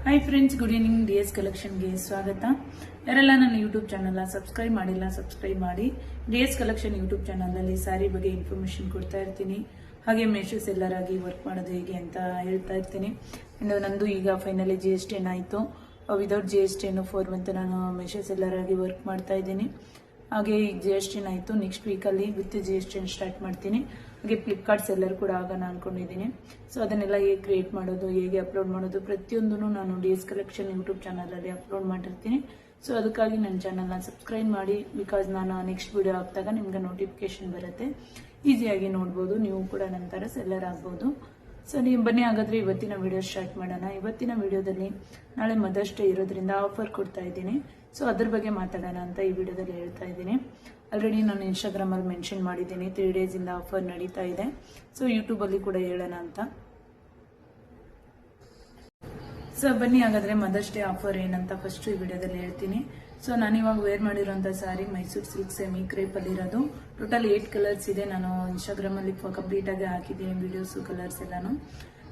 Hi friends, good evening. DS ಕಲೆಕ್ಷನ್ಗೆ ಸ್ವಾಗತ. ಯಾರೆಲ್ಲ ನನ್ನ ಯೂಟ್ಯೂಬ್ ಚಾನಲ್ ಸಬ್ಸ್ಕ್ರೈಬ್ ಮಾಡಿಲ್ಲ, ಸಬ್ಸ್ಕ್ರೈಬ್ ಮಾಡಿ. DS ಕಲೆಕ್ಷನ್ ಯೂಟ್ಯೂಬ್ ಚಾನಲಲ್ಲಿ ಸ್ಯಾರಿ ಬಗ್ಗೆ ಇನ್ಫಾರ್ಮೇಶನ್ ಕೊಡ್ತಾ ಇರ್ತೀನಿ. ಹಾಗೆ ಮೇಶೋ ಸೆಲ್ಲರ್ ಆಗಿ ವರ್ಕ್ ಮಾಡೋದು ಹೇಗೆ ಅಂತ ಹೇಳ್ತಾ ಇರ್ತೀನಿ. ನಂದು ಈಗ ಫೈನಲಿ GST ಆಯಿತು. ವಿದೌಟ್ GST 4 ಮಂತ್ ನಾನು ಮೇಶೋ ಸೆಲ್ಲರ್ ಆಗಿ ವರ್ಕ್ ಮಾಡ್ತಾ ಇದ್ದೀನಿ. ಹಾಗೆ ಈಗ GST ಆಯಿತು. ನೆಕ್ಸ್ಟ್ ವೀಕಲ್ಲಿ ವಿತ್ GST ಸ್ಟಾರ್ಟ್ ಮಾಡ್ತೀನಿ. ಹಾಗೆ ಫ್ಲಿಪ್ಕಾರ್ಟ್ ಸೆಲ್ಲರ್ ಕೂಡ ಆಗೋಣ ಅನ್ಕೊಂಡಿದ್ದೀನಿ. ಸೊ ಅದನ್ನೆಲ್ಲ ಹೇಗೆ ಕ್ರಿಯೇಟ್ ಮಾಡೋದು, ಹೇಗೆ ಅಪ್ಲೋಡ್ ಮಾಡೋದು, ಪ್ರತಿಯೊಂದನ್ನು ನಾನು DS ಕಲೆಕ್ಷನ್ ಯೂಟ್ಯೂಬ್ ಚಾನಲಲ್ಲಿ ಅಪ್ಲೋಡ್ ಮಾಡಿರ್ತೀನಿ. ಸೊ ಅದಕ್ಕಾಗಿ ನನ್ನ ಚಾನಲ್ನ ಸಬ್ಸ್ಕ್ರೈಬ್ ಮಾಡಿ. ಬಿಕಾಸ್ ನಾನು ನೆಕ್ಸ್ಟ್ ವಿಡಿಯೋ ಹಾಕಿದಾಗ ನಿಮ್ಗೆ ನೋಟಿಫಿಕೇಶನ್ ಬರುತ್ತೆ, ಈಸಿಯಾಗಿ ನೋಡ್ಬೋದು. ನೀವು ಕೂಡ ನನ್ನ ಥರ ಸೆಲ್ಲರ್ ಆಗ್ಬೋದು. ಸೊ ನೀವು ಬನ್ನಿ, ಹಾಗಾದ್ರೆ ಇವತ್ತಿನ ವಿಡಿಯೋ ಸ್ಟಾರ್ಟ್ ಮಾಡೋಣ. ಇವತ್ತಿನ ವಿಡಿಯೋದಲ್ಲಿ ನಾಳೆ ಮದರ್ಸ್ ಡೇ ಇರೋದ್ರಿಂದ ಆಫರ್ ಕೊಡ್ತಾ ಇದ್ದೀನಿ. ಸೊ ಅದ್ರ ಬಗ್ಗೆ ಮಾತಾಡೋಣ ಅಂತ ಈ ವಿಡಿಯೋದಲ್ಲಿ ಹೇಳ್ತಾ ಇದ್ದೀನಿ. ಆಲ್ರೆಡಿ ನಾನು ಇನ್ಸ್ಟಾಗ್ರಾಮಲ್ಲಿ ಮೆನ್ಷನ್ ಮಾಡಿದ್ದೀನಿ, 3 ಡೇಸಿಂದ ಆಫರ್ ನಡೀತಾ ಇದೆ. ಸೊ ಯೂಟ್ಯೂಬಲ್ಲಿ ಕೂಡ ಹೇಳೋಣ ಅಂತ. ಸೊ ಬನ್ನಿ, ಹಾಗಾದ್ರೆ ಮದರ್ಸ್ ಡೇ ಆಫರ್ ಏನಂತ ಫಸ್ಟ್ ಈ ವಿಡಿಯೋದಲ್ಲಿ ಹೇಳ್ತೀನಿ. ಸೊ ನಾನಿವಾಗ ವೇರ್ ಮಾಡಿರೋಂಥ ಸ್ಯಾರಿ ಮೈಸೂರು ಸಿಲ್ಕ್ ಸೆಮಿ ಕ್ರೇಪಲ್ಲಿ ಇರೋದು. ಟೋಟಲ್ 8 ಕಲರ್ಸ್ ಇದೆ. ನಾನು ಇನ್ಸ್ಟಾಗ್ರಾಮಲ್ಲಿ ಕಂಪ್ಲೀಟ್ ಆಗಿ ಹಾಕಿದ್ದೀನಿ ವಿಡಿಯೋಸು, ಕಲರ್ಸ್ ಎಲ್ಲಾನು.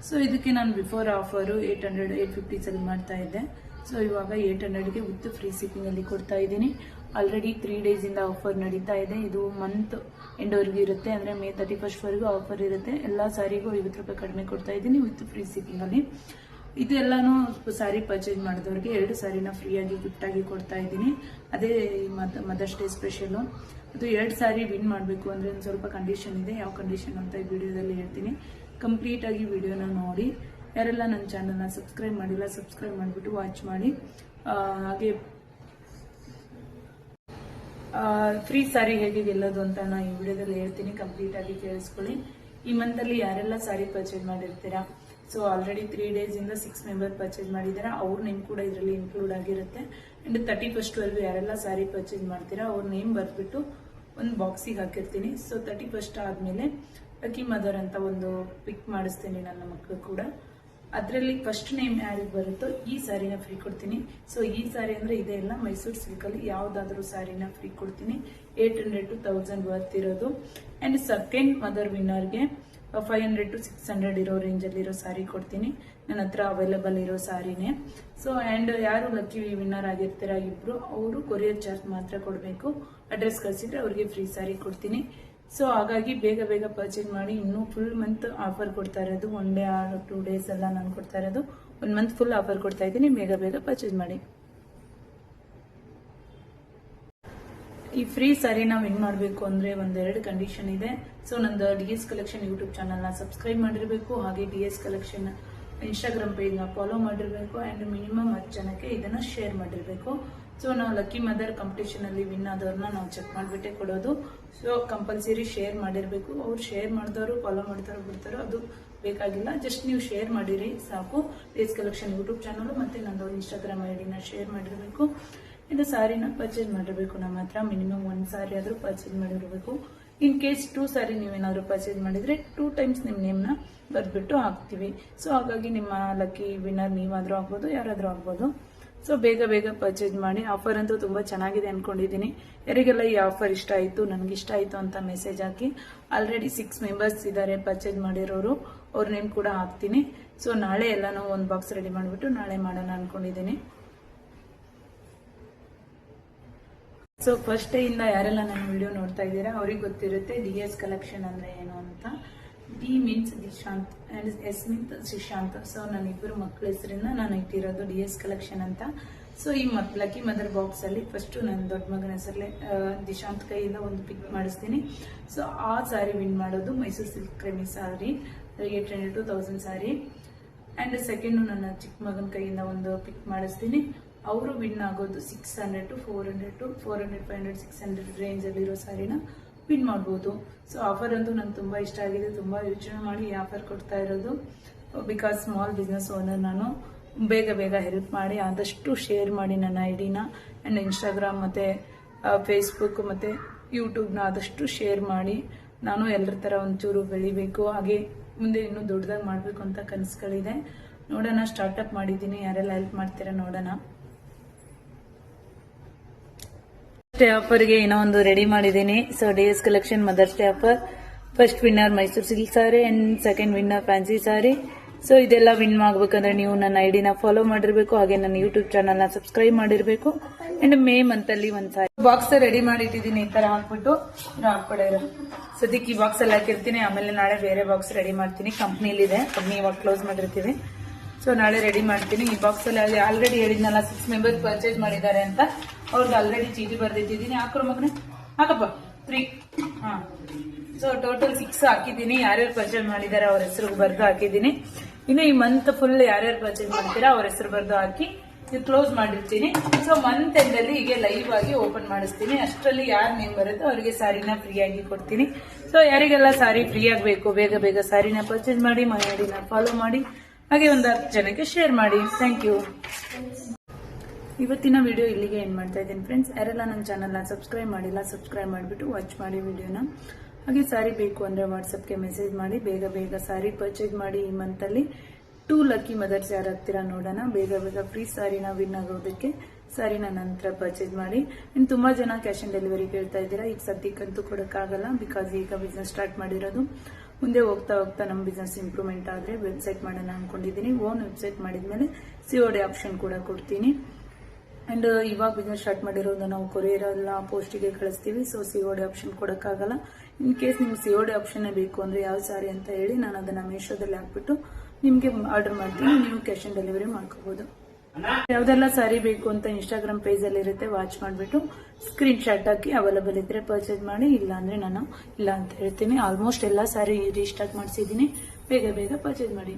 ಸೊ ಇದಕ್ಕೆ ನಾನು ಬಿಫೋರ್ ಆಫರು 850 ಸೆಲ್ ಮಾಡ್ತಾ ಇದ್ದೆ. ಸೊ ಇವಾಗ 800ಗೆ ವಿತ್ ಫ್ರೀ ಶಿಪ್ಪಿಂಗ್ ಅಲ್ಲಿ ಕೊಡ್ತಾ ಇದ್ದೀನಿ. ಆಲ್ರೆಡಿ 3 ಡೇಸಿಂದ ಆಫರ್ ನಡೀತಾ ಇದೆ. ಇದು ಮಂತ್ ಎಂಡ್ವರೆಗೂ ಇರುತ್ತೆ, ಅಂದರೆ May 31st ವರೆಗೂ ಆಫರ್ ಇರುತ್ತೆ. ಎಲ್ಲ ಸ್ಯಾರಿಗೂ 50 ರೂಪಾಯಿ ಕಡಿಮೆ ಕೊಡ್ತಾ ಇದ್ದೀನಿ ವಿತ್ ಫ್ರೀ ಶಿಪ್ಪಿಂಗ್ ಅಲ್ಲಿ. ಇದೆಲ್ಲಾನು ಸ್ಯಾರಿ ಪರ್ಚೇಸ್ ಮಾಡಿದವ್ರಿಗೆ 2 ಸ್ಯಾರಿನ ಫ್ರೀಯಾಗಿ ಗಿಫ್ಟ್ ಆಗಿ ಕೊಡ್ತಾ ಇದ್ದೀನಿ. ಅದೇ ಮದರ್ಸ್ ಡೇ ಸ್ಪೆಷಲು. ಅದು 2 ಸ್ಯಾರಿ ವಿನ್ ಮಾಡಬೇಕು ಅಂದರೆ ಒಂದು ಸ್ವಲ್ಪ ಕಂಡೀಷನ್ ಇದೆ. ಯಾವ ಕಂಡೀಷನ್ ಅಂತ ಈ ವಿಡಿಯೋದಲ್ಲಿ ಹೇಳ್ತೀನಿ. ಕಂಪ್ಲೀಟ್ ಆಗಿ ವಿಡಿಯೋನ ನೋಡಿ. ಯಾರೆಲ್ಲ ನನ್ನ ಚಾನಲ್ನ ಸಬ್ಸ್ಕ್ರೈಬ್ ಮಾಡಿಲ್ಲ, ಸಬ್ಸ್ಕ್ರೈಬ್ ಮಾಡಿಬಿಟ್ಟು ವಾಚ್ ಮಾಡಿ. ಹಾಗೆ ಫ್ರೀ ಸ್ಯಾರಿ ಹೇಗೆ ಗೆಲ್ಲೋದು ಅಂತ ನಾನು ಈ ವಿಡಿಯೋದಲ್ಲಿ ಹೇಳ್ತೀನಿ. ಕಂಪ್ಲೀಟ್ ಆಗಿ ಕೇಳಿಸ್ಕೊಳ್ಳಿ. ಈ ಮಂತಲ್ಲಿ ಯಾರೆಲ್ಲ ಸ್ಯಾರಿ ಪರ್ಚೇಸ್ ಮಾಡಿರ್ತೀರಾ, ಸೊ ಆಲ್ರೆಡಿ 3 ಡೇಸಿಂದ 6 ಮೆಂಬರ್ ಪರ್ಚೇಸ್ ಮಾಡಿದ್ದೀರಾ, ಅವ್ರ ನೇಮ್ ಕೂಡ ಇದರಲ್ಲಿ ಇನ್ಕ್ಲೂಡ್ ಆಗಿರುತ್ತೆ. ಅಂಡ್ 31st ವರೆಗೂ ಯಾರೆಲ್ಲ ಸ್ಯಾರಿ ಪರ್ಚೇಸ್ ಮಾಡ್ತೀರಾ ಅವ್ರ ನೇಮ್ ಬರ್ಬಿಟ್ಟು ಒಂದು ಬಾಕ್ಸಿಗೆ ಹಾಕಿರ್ತೀನಿ. ಸೊ 31st ಆದ್ಮೇಲೆ ಲಕ್ಕಿ ಮದರ್ ಅಂತ ಒಂದು ಪಿಕ್ ಮಾಡಿಸ್ತೀನಿ ನನ್ನ ಮಕ್ಕಳು ಕೂಡ. ಅದರಲ್ಲಿ ಫಸ್ಟ್ ನೇಮ್ ಯಾರಿಗೆ ಬರುತ್ತೋ ಈ ಸ್ಯಾರಿನ ಫ್ರೀ ಕೊಡ್ತೀನಿ. ಸೊ ಈ ಸ್ಯಾರಿ ಅಂದ್ರೆ ಇದೆ ಎಲ್ಲ ಮೈಸೂರು ಸಿಲ್ಕಲ್ಲಿ ಯಾವುದಾದ್ರೂ ಸ್ಯಾರಿನ ಫ್ರೀ ಕೊಡ್ತೀನಿ. 800 to 1000 ವರ್ತ್ ಇರೋದು. ಅಂಡ್ ಸೆಕೆಂಡ್ ಮದರ್ ವಿನ್ನರ್ಗೆ 500 to 600 ಇರೋ ರೇಂಜಲ್ಲಿ ಇರೋ ಸ್ಯಾರಿ ಕೊಡ್ತೀನಿ. ನನ್ನ ಹತ್ರ ಅವೈಲೇಬಲ್ ಇರೋ ಸ್ಯಾರಿನೇ. ಸೊ ಅಂಡ್ ಯಾರು ಲಕ್ಕಿ ವಿನ್ನರ್ ಆಗಿರ್ತೀರ ಇಬ್ರು, ಅವರು ಕೊರಿಯರ್ ಚಾರ್ಜ್ ಮಾತ್ರ ಕೊಡಬೇಕು. ಅಡ್ರೆಸ್ ಕಳಿಸಿದ್ರೆ ಅವ್ರಿಗೆ ಫ್ರೀ ಸ್ಯಾರಿ ಕೊಡ್ತೀನಿ. ಸೊ ಹಾಗಾಗಿ ಬೇಗ ಬೇಗ ಪರ್ಚೇಸ್ ಮಾಡಿ. ಇನ್ನೂ ಫುಲ್ ಮಂತ್ ಆಫರ್ ಕೊಡ್ತಾ ಇರೋದು, 1 ಡೇ 2 ಡೇಸ್ ಎಲ್ಲ ನಾನು ಕೊಡ್ತಾ ಇರೋದು. 1 ಮಂತ್ ಫುಲ್ ಆಫರ್ ಕೊಡ್ತಾ ಇದ್ದೀನಿ. ಬೇಗ ಬೇಗ ಪರ್ಚೇಸ್ ಮಾಡಿ. ಈ ಫ್ರೀ ಸ್ಯಾರಿನ ವಿನ್ ಮಾಡಬೇಕು ಅಂದ್ರೆ 1-2 ಕಂಡೀಷನ್ ಇದೆ. ಸೊ ನಂದು DS ಕಲೆಕ್ಷನ್ ಯೂಟ್ಯೂಬ್ ಚಾನಲ್ನ ಸಬ್ಸ್ಕ್ರೈಬ್ ಮಾಡಿರಬೇಕು. ಹಾಗೆ DS ಕಲೆಕ್ಷನ್ ಇನ್ಸ್ಟಾಗ್ರಾಮ್ ಪೇಜ್ನ ಫಾಲೋ ಮಾಡಿರಬೇಕು. ಅಂಡ್ ಮಿನಿಮಮ್ 10 ಜನಕ್ಕೆ ಇದನ್ನ ಶೇರ್ ಮಾಡಿರಬೇಕು. ಸೊ ನಾವು ಲಕ್ಕಿ ಮದರ್ ಕಾಂಪಿಟೇಷನ್ ಅಲ್ಲಿ ವಿನ್ ಆದವ್ರನ್ನ ನಾವು ಚೆಕ್ ಮಾಡಿಬಿಟ್ಟೆ ಕೊಡೋದು. ಸೊ ಕಂಪಲ್ಸರಿ ಶೇರ್ ಮಾಡಿರಬೇಕು. ಅವ್ರು ಶೇರ್ ಮಾಡಿದವರು ಫಾಲೋ ಮಾಡ್ತಾರೋ ಬಿಡ್ತಾರೋ ಅದು ಬೇಕಾಗಿಲ್ಲ. ಜಸ್ಟ್ ನೀವು ಶೇರ್ ಮಾಡಿರಿ ಸಾಕು. DS ಕಲೆಕ್ಷನ್ ಯೂಟ್ಯೂಬ್ ಚಾನಲ್ ಮತ್ತೆ ನಂದು ಇನ್ಸ್ಟಾಗ್ರಾಮ್ ಐಡಿನ ಶೇರ್ ಮಾಡಿರಬೇಕು. ಇದು ಸ್ಯಾರಿನ ಪರ್ಚೇಸ್ ಮಾಡಿರಬೇಕು. ನಮ್ಮ ಹತ್ರ ಮಿನಿಮಮ್ 1 ಸ್ಯಾರಿ ಆದ್ರೂ ಪರ್ಚೇಸ್ ಮಾಡಿರಬೇಕು. ಇನ್ ಕೇಸ್ 2 ಸ್ಯಾರಿ ನೀವೇನಾದ್ರೂ ಪರ್ಚೇಸ್ ಮಾಡಿದ್ರೆ 2 ಟೈಮ್ಸ್ ನಿಮ್ಮ ನೇಮ್ನ ಬರ್ದ್ಬಿಟ್ಟು ಹಾಕ್ತೀವಿ. ಸೊ ಹಾಗಾಗಿ ನಿಮ್ಮ ಲಕ್ಕಿ ವಿನ್ನರ್ ನೀವಾದ್ರೂ ಆಗ್ಬೋದು, ಯಾರಾದ್ರೂ ಆಗ್ಬೋದು. ಸೊ ಬೇಗ ಬೇಗ ಪರ್ಚೇಸ್ ಮಾಡಿ. ಆಫರ್ ಅಂತೂ ತುಂಬಾ ಚೆನ್ನಾಗಿದೆ ಅನ್ಕೊಂಡಿದ್ದೀನಿ. ಯಾರಿಗೆಲ್ಲ ಈ ಆಫರ್ ಇಷ್ಟ ಆಯಿತು, ನನಗೆ ಇಷ್ಟ ಆಯಿತು ಅಂತ ಮೆಸೇಜ್ ಹಾಕಿ. ಆಲ್ರೆಡಿ 6 ಮೆಂಬರ್ಸ್ ಇದ್ದಾರೆ ಪರ್ಚೇಸ್ ಮಾಡಿರೋರು, ಅವ್ರ ನೇಮ್ ಕೂಡ ಹಾಕ್ತೀನಿ. ಸೊ ನಾಳೆ ಎಲ್ಲಾನು ಒಂದು ಬಾಕ್ಸ್ ರೆಡಿ ಮಾಡಿಬಿಟ್ಟು ನಾಳೆ ಮಾಡೋಣ ಅನ್ಕೊಂಡಿದ್ದೀನಿ. ಸೊ ಫಸ್ಟ್ ಡೇ ಇಂದ ಯಾರೆಲ್ಲ ನನ್ನ ವಿಡಿಯೋ ನೋಡ್ತಾ ಇದ್ದೀರಾ ಅವ್ರಿಗೆ ಗೊತ್ತಿರುತ್ತೆ DS ಕಲೆಕ್ಷನ್ ಅಂದ್ರೆ ಏನು ಅಂತ. D means Dishant and S means Shrishant. So ನನ್ನ ಇಬ್ಬರು ಮಕ್ಕಳ ಹೆಸರಿಂದ ನಾನು ಇಟ್ಟಿರೋದು DS ಕಲೆಕ್ಷನ್ ಅಂತ. ಸೊ ಈ ಲಕ್ಕಿ ಮದರ್ ಬಾಕ್ಸ್ ಅಲ್ಲಿ ಫಸ್ಟ್ ನನ್ನ ದೊಡ್ಡ ಮಗನ ಹೆಸರಲ್ಲೇ ದಿಶಾಂತ್ ಕೈಯಿಂದ ಒಂದು ಪಿಕ್ ಮಾಡಿಸ್ತೀನಿ. ಸೊ ಆ ಸ್ಯಾರಿ ವಿನ್ ಮಾಡೋದು Mysuru silk creamy sari 800 to 1000 sari. And second ನನ್ನ ಚಿಕ್ಕ ಮಗನ ಕೈಯಿಂದ ಒಂದು ಪಿಕ್ ಮಾಡಿಸ್ತೀನಿ. ಅವರು ವಿನ್ ಆಗೋದು 600 to 400 to 400, 500, 600 ರೇಂಜ್ ಅಲ್ಲಿ ಇರೋ ಸ್ಯಾರಿನ ವಿನ್ ಮಾಡ್ಬೋದು. ಸೊ ಆಫರ್ ಅಂತೂ ನಂಗೆ ತುಂಬಾ ಇಷ್ಟ ಆಗಿದೆ. ತುಂಬಾ ಯೋಚನೆ ಮಾಡಿ ಈ ಆಫರ್ ಕೊಡ್ತಾ ಇರೋದು. ಬಿಕಾಸ್ ಸ್ಮಾಲ್ ಬಿಸ್ನೆಸ್ ಓನರ್ ನಾನು. ಬೇಗ ಬೇಗ ಹೆಲ್ಪ್ ಮಾಡಿ, ಆದಷ್ಟು ಶೇರ್ ಮಾಡಿ ನನ್ನ ಐಡಿನ. ಅಂಡ್ ಇನ್ಸ್ಟಾಗ್ರಾಮ್ ಮತ್ತೆ ಫೇಸ್ಬುಕ್ ಮತ್ತೆ ಯೂಟ್ಯೂಬ್ನ ಆದಷ್ಟು ಶೇರ್ ಮಾಡಿ. ನಾನು ಎಲ್ಲರ ತರ ಒಂಚೂರು ಬೆಳಿಬೇಕು, ಹಾಗೆ ಮುಂದೆ ಇನ್ನೂ ದೊಡ್ಡದಾಗಿ ಮಾಡಬೇಕು ಅಂತ ಕನಸುಗಳಿದೆ. ನೋಡೋಣ, ಸ್ಟಾರ್ಟ್ಅಪ್ ಮಾಡಿದ್ದೀನಿ. ಯಾರೆಲ್ಲ ಹೆಲ್ಪ್ ಮಾಡ್ತೀರಾ ನೋಡೋಣ. ಆಫರ್ಗೆ ಏನೋ ಒಂದು ರೆಡಿ ಮಾಡಿದ್ದೀನಿ. So DS collection Mother's Day offer. First winner Mysore silk sari and second winner fancy sari so ಇದೆಲ್ಲ ವಿನ್ ಆಗ್ಬೇಕಂದ್ರೆ ನೀವು ನನ್ನ ಐಡಿನ ಫಾಲೋ ಮಾಡಿರ್ಬೇಕು, ಹಾಗೆ ನನ್ನ ಯೂಟ್ಯೂಬ್ ಚಾನಲ್ ನ ಸಬ್ಸ್ಕ್ರೈಬ್ ಮಾಡಿರ್ಬೇಕು. ಅಂಡ್ ಮೇ ಮಂತ್ ಅಲ್ಲಿ ಒಂದ್ಸಾರಿ ಬಾಕ್ಸ್ ರೆಡಿ ಮಾಡಿಟ್ಟಿದ್ದೀನಿ, ಈ ತರ ಹಾಕ್ಬಿಟ್ಟು ಹಾಕೊಡೋರು. ಸದ್ಯಕ್ಕೆ ಈ ಬಾಕ್ಸ್ ಅಲ್ಲಿ ಹಾಕಿರ್ತೀನಿ, ಆಮೇಲೆ ನಾಳೆ ಬೇರೆ ಬಾಕ್ಸ್ ರೆಡಿ ಮಾಡ್ತೀನಿ. ಕಂಪ್ನಿಲಿದೆ, ಕಂಪ್ನಿ ಇವಾಗ ಕ್ಲೋಸ್ ಮಾಡಿರ್ತೀವಿ. ಸೊ ನಾಳೆ ರೆಡಿ ಮಾಡ್ತೀನಿ. ಈ ಬಾಕ್ಸ್ ಅಲ್ಲಿ ಆಲ್ರೆಡಿ ಹೇಳಿದ್ನಲ್ಲ 6 ಮೆಂಬರ್ಸ್ ಪರ್ಚೇಸ್ ಮಾಡಿದ್ದಾರೆ ಅಂತ, ಅವ್ರಿಗೆ ಆಲ್ರೆಡಿ ಚೀಟಿ ಬರ್ದಿಟ್ಟಿದ್ದೀನಿ. ಹಾಕ್ರೋ ಮಗನೇ, ಹಾಕಪ್ಪ 3. ಹಾ, ಸೊ ಟೋಟಲ್ 6 ಹಾಕಿದ್ದೀನಿ. ಯಾರ್ಯಾರು ಪರ್ಚೇಸ್ ಮಾಡಿದ್ದಾರೆ ಅವ್ರ ಹೆಸರು ಬರ್ದು ಹಾಕಿದ್ದೀನಿ. ಇನ್ನು ಈ ಮಂತ್ ಫುಲ್ ಯಾರ್ಯಾರು ಪರ್ಚೇಸ್ ಮಾಡ್ತೀರಾ ಅವ್ರ ಹೆಸರು ಬರ್ದು ಹಾಕಿ ಕ್ಲೋಸ್ ಮಾಡಿರ್ತೀನಿ. ಸೊ ಮಂತ್ ಎಂಡ್ ಅಲ್ಲಿ ಹೀಗೆ ಲೈವ್ ಆಗಿ ಓಪನ್ ಮಾಡಿಸ್ತೀನಿ. ಅಷ್ಟರಲ್ಲಿ ಯಾರು ನೇಮ್ ಬರುತ್ತೋ ಅವರಿಗೆ ಸಾರಿನ ಫ್ರೀ ಆಗಿ ಕೊಡ್ತೀನಿ. ಸೊ ಯಾರಿಗೆಲ್ಲ ಸಾರಿ ಫ್ರೀ ಆಗಬೇಕು, ಬೇಗ ಬೇಗ ಸಾರಿನ ಪರ್ಚೇಸ್ ಮಾಡಿ, ಮೈ ಐಡಿನ ಫಾಲೋ ಮಾಡಿ, ಹಾಗೆ ಒಂದು 10 ಜನಕ್ಕೆ ಶೇರ್ ಮಾಡಿ. Thank you. ಇವತ್ತಿನ ವಿಡಿಯೋ ಇಲ್ಲಿಗೆ ಎಂಡ್ ಮಾಡ್ತಾ ಇದ್ದೀನಿ ಫ್ರೆಂಡ್ಸ್. ಯಾರೆಲ್ಲ ನನ್ನ ಚಾನಲ್ನ ಸಬ್ಸ್ಕ್ರೈಬ್ ಮಾಡಿಲ್ಲ, ಸಬ್ಸ್ಕ್ರೈಬ್ ಮಾಡಿಬಿಟ್ಟು ವಾಚ್ ಮಾಡಿ ವಿಡಿಯೋನ. ಹಾಗೆ ಸಾರಿ ಬೇಕು ಅಂದ್ರೆ ವಾಟ್ಸಪ್ಗೆ ಮೆಸೇಜ್ ಮಾಡಿ, ಬೇಗ ಬೇಗ ಸಾರಿ ಪರ್ಚೇಸ್ ಮಾಡಿ. ಈ ಮಂತಲ್ಲಿ 2 ಲಕ್ಕಿ ಮದರ್ಸ್ ಯಾರಾಗ್ತೀರಾ ನೋಡೋಣ. ಬೇಗ ಬೇಗ ಫ್ರೀ ಸಾರಿನ ವಿನ್ ಆಗೋದಕ್ಕೆ ಸಾರಿನ ನಂತರ ಪರ್ಚೇಸ್ ಮಾಡಿ. ಇನ್ನು ತುಂಬಾ ಜನ ಕ್ಯಾಶ್ ಆನ್ ಡೆಲಿವರಿ ಕೇಳ್ತಾ ಇದ್ದೀರಾ. ಈಗ ಸದ್ಯಕ್ಕಂತೂ ಕೊಡೋಕ್ಕಾಗಲ್ಲ, ಬಿಕಾಸ್ ಈಗ ಬಿಸ್ನೆಸ್ ಸ್ಟಾರ್ಟ್ ಮಾಡಿರೋದು. ಮುಂದೆ ಹೋಗ್ತಾ ಹೋಗ್ತಾ ನಮ್ಮ ಬಿಸ್ನೆಸ್ ಇಂಪ್ರೂವ್ಮೆಂಟ್ ಆದರೆ ವೆಬ್ಸೈಟ್ ಮಾಡೋಣ ಅನ್ಕೊಂಡಿದ್ದೀನಿ. ಓನ್ ವೆಬ್ಸೈಟ್ ಮಾಡಿದ್ಮೇಲೆ COD ಆಪ್ಷನ್ ಕೂಡ ಕೊಡ್ತೀನಿ. ಅಂಡ್ ಇವಾಗ ಬಿಸ್ನೆಸ್ ಸ್ಟಾರ್ಟ್ ಮಾಡಿರೋದು ನಾವು ಕೊರಿಯರ್ ಎಲ್ಲ ಪೋಸ್ಟಿಗೆ ಕಳಿಸ್ತೀವಿ. ಸೊ COD ಆಪ್ಷನ್ ಕೊಡೋಕ್ಕಾಗಲ್ಲ. ಇನ್ ಕೇಸ್ ನಿಮ್ಗೆ COD ಆಪ್ಷನ್ ಬೇಕು ಅಂದ್ರೆ ಯಾವ ಸಾರಿ ಅಂತ ಹೇಳಿ ನಾನು ಅದನ್ನ ಮೀಶೋದಲ್ಲಿ ಹಾಕ್ಬಿಟ್ಟು ನಿಮ್ಗೆ ಆರ್ಡರ್ ಮಾಡ್ತೀನಿ. ನೀವು ಕ್ಯಾಶ್ ಆನ್ ಡೆಲಿವರಿ ಮಾಡ್ಕೋಬಹುದು. ಯಾವ್ದೆಲ್ಲ ಸಾರಿ ಬೇಕು ಅಂತ ಇನ್ಸ್ಟಾಗ್ರಾಮ್ ಪೇಜ್ ಅಲ್ಲಿ ಇರುತ್ತೆ, ವಾಚ್ ಮಾಡ್ಬಿಟ್ಟು ಸ್ಕ್ರೀನ್ ಶಾಟ್ ಹಾಕಿ ಅವೈಲೇಬಲ್ ಇದ್ರೆ ಪರ್ಚೇಸ್ ಮಾಡಿ, ಇಲ್ಲ ಅಂದ್ರೆ ನಾನು ಇಲ್ಲ ಅಂತ ಹೇಳ್ತೀನಿ. ಆಲ್ಮೋಸ್ಟ್ ಎಲ್ಲ ಸಾರಿ ರೀಸ್ಟಾಕ್ ಮಾಡಿಸಿದ್ದೀನಿ, ಬೇಗ ಬೇಗ ಪರ್ಚೇಸ್ ಮಾಡಿ.